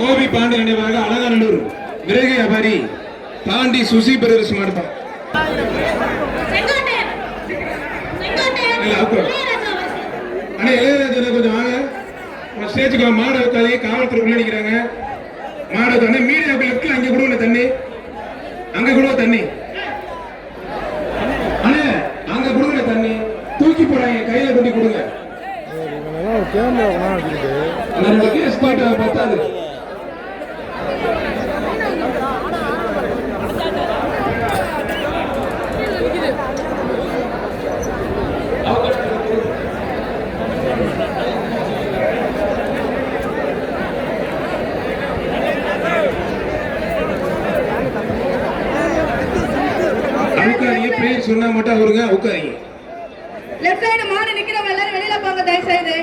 கோபி பாண்டி நினைவாக அலங்காநல்லூர் விறகு வியாபாரி பாண்டி சுசி பிரதர்ஸ் மாடுப்பான். அண்ணா இளையராஜா கொஞ்சம் வாங்க ஸ்டேஜுக்கு. மாடை உட்காந்து காவல்துறை உள்ள நிற்கிறாங்க. மாடை உட்காந்து மீடியாவுக்கு லெப்ட்ல அங்கே கொடுங்க தண்ணி, அங்க கொடுங்க தண்ணி. அண்ணே அங்க கொடுங்க தண்ணி, தூக்கி போடாங்க, கையில கொண்டு கொடுங்க. பத்தாது. சொன்னா மட்டும் அவருங்க உட்காருங்க. லெஃப்ட் சைடு மாடு நிக்கிறவங்க எல்லாரும் வெளியில போங்க தயவு செய்து.